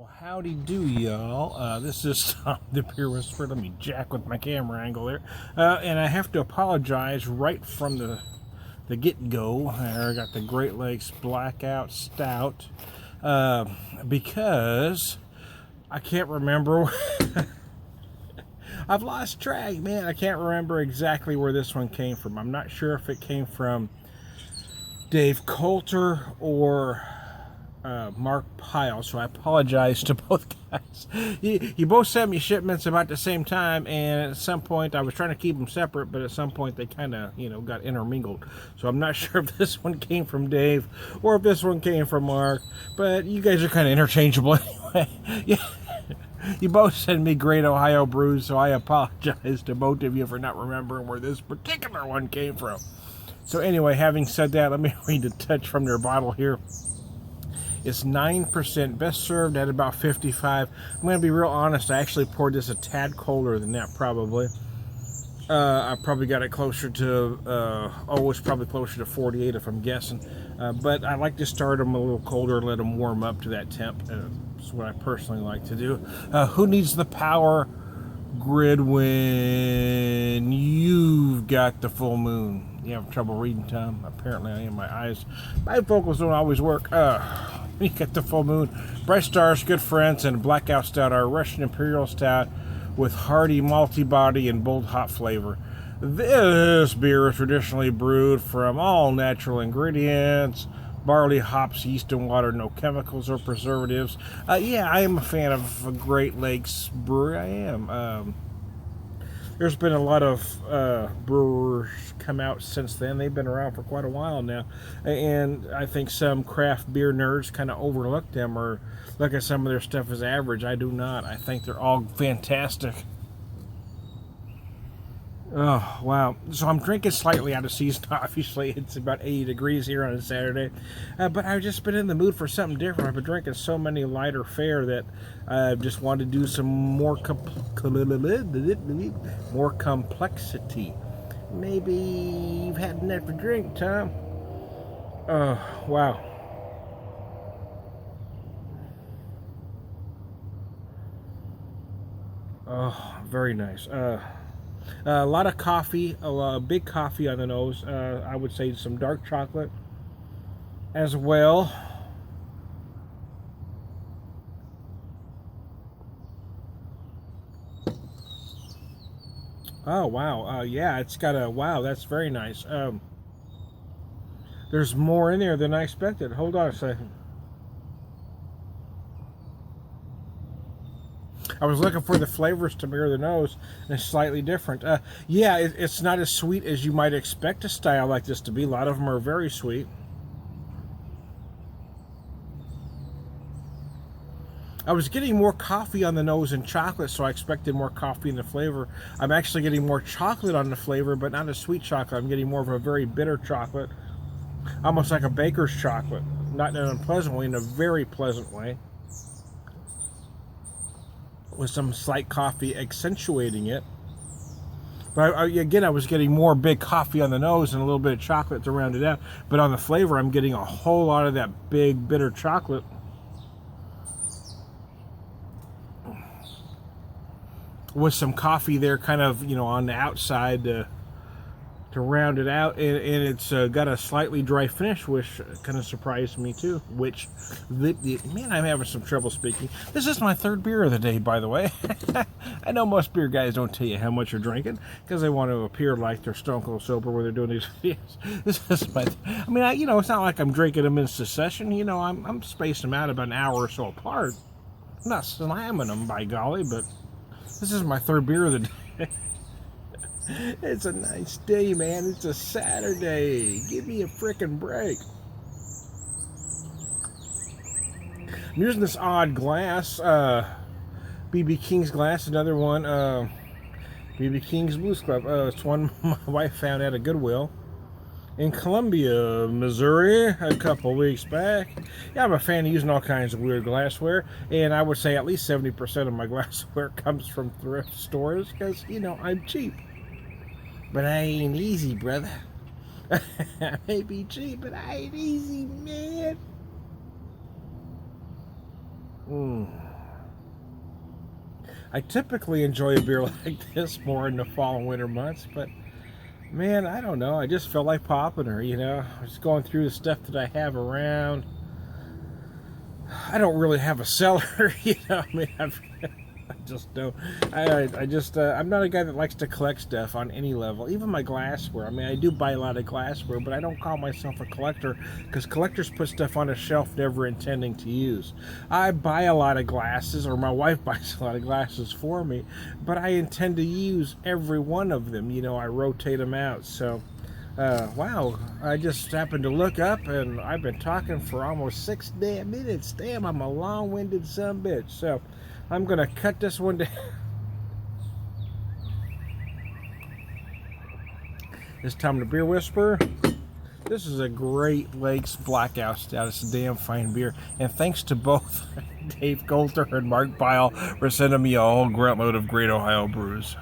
Well, howdy do, y'all. This is Tom the Beer Whisperer. Let me jack with my camera angle there. And I have to apologize right from the get-go. I got the Great Lakes Blackout Stout because I can't remember. I've lost track, man. I can't remember exactly where this one came from. I'm not sure if it came from Dave Coulter or Mark Pyle, so I apologize to both guys. You both sent me shipments about the same time, and at some point I was trying to keep them separate, but at some point they kind of, got intermingled. So I'm not sure if this one came from Dave or if this one came from Mark, but you guys are kind of interchangeable anyway. Yeah. You both send me great Ohio brews, so I apologize to both of you for not remembering where this particular one came from. So anyway, having said that, let me read a touch from their bottle here. It's 9%, best served at about 55. I'm going to be real honest, I actually poured this a tad colder than that probably. I probably got it closer to, it's probably closer to 48 if I'm guessing. But I like to start them a little colder and let them warm up to that temp. That's what I personally like to do. Who needs the power grid when you've got the full moon? You have trouble reading, Tom? Apparently I am. My eyes, bifocals don't always work. You got the full moon. Bright Stars, Good Friends, and Blackout Stout, our Russian Imperial Stout with hearty malty body and bold hop flavor. This beer is traditionally brewed from all natural ingredients: barley, hops, yeast, and water. No chemicals or preservatives. Yeah, I am a fan of Great Lakes Brewery. I am. There's been a lot of brewers come out since then. They've been around for quite a while now, and I think some craft beer nerds kind of overlook them or look at some of their stuff as average. I do not. I think they're all fantastic. Oh, wow. So I'm drinking slightly out of season, obviously. It's about 80 degrees here on a Saturday. But I've just been in the mood for something different. I've been drinking so many lighter fare that I just wanted to do some more complexity. Maybe you've had enough to drink, Tom. Oh, wow. Oh, very nice. A lot of coffee, big coffee on the nose. I would say some dark chocolate as well. Oh, wow. Yeah, it's got a, wow, that's very nice. There's more in there than I expected. Hold on a second. I was looking for the flavors to mirror the nose, and it's slightly different. Yeah, it's not as sweet as you might expect a style like this to be. A lot of them are very sweet. I was getting more coffee on the nose and chocolate, so I expected more coffee in the flavor. I'm actually getting more chocolate on the flavor, but not a sweet chocolate. I'm getting more of a very bitter chocolate, almost like a baker's chocolate. Not in an unpleasant way, in a very pleasant way, with some slight coffee accentuating it. But again, I was getting more big coffee on the nose and a little bit of chocolate to round it out. But on the flavor, I'm getting a whole lot of that big, bitter chocolate. With some coffee there kind of, on the outside to round it out. And it's got a slightly dry finish, which kind of surprised me too. Man, I'm having some trouble speaking. This is my third beer of the day, by the way. I know most beer guys don't tell you how much you're drinking because they want to appear like they're stone cold sober when they're doing these videos. This is my, it's not like I'm drinking them in succession. I'm spacing them out about an hour or so apart. I'm not slamming them, by golly, but this is my third beer of the day. It's a nice day, man. It's a Saturday. Give me a frickin' break. I'm using this odd glass, BB King's glass, another one, BB King's Blues Club. It's one my wife found at a Goodwill in Columbia, Missouri, a couple weeks back. Yeah, I'm a fan of using all kinds of weird glassware, and I would say at least 70% of my glassware comes from thrift stores because, I'm cheap. But I ain't easy, brother. I may be cheap, but I ain't easy, man. I typically enjoy a beer like this more in the fall and winter months, but man, I don't know. I just felt like popping her, you know. I was going through the stuff that I have around. I don't really have a cellar, you know. I mean, I just don't. I'm not a guy that likes to collect stuff on any level, even my glassware. I mean, I do buy a lot of glassware, but I don't call myself a collector because collectors put stuff on a shelf never intending to use. I buy a lot of glasses, or my wife buys a lot of glasses for me, but I intend to use every one of them. You know, I rotate them out. So, wow, I just happened to look up and I've been talking for almost 6 damn minutes. Damn, I'm a long-winded sumbitch. So, I'm going to cut this one down. It's time to beer whisper. This is a great Lakes Blackout Stout. It's a damn fine beer. And thanks to both Dave Coulter and Mark Pyle for sending me a whole grunt load of great Ohio brews.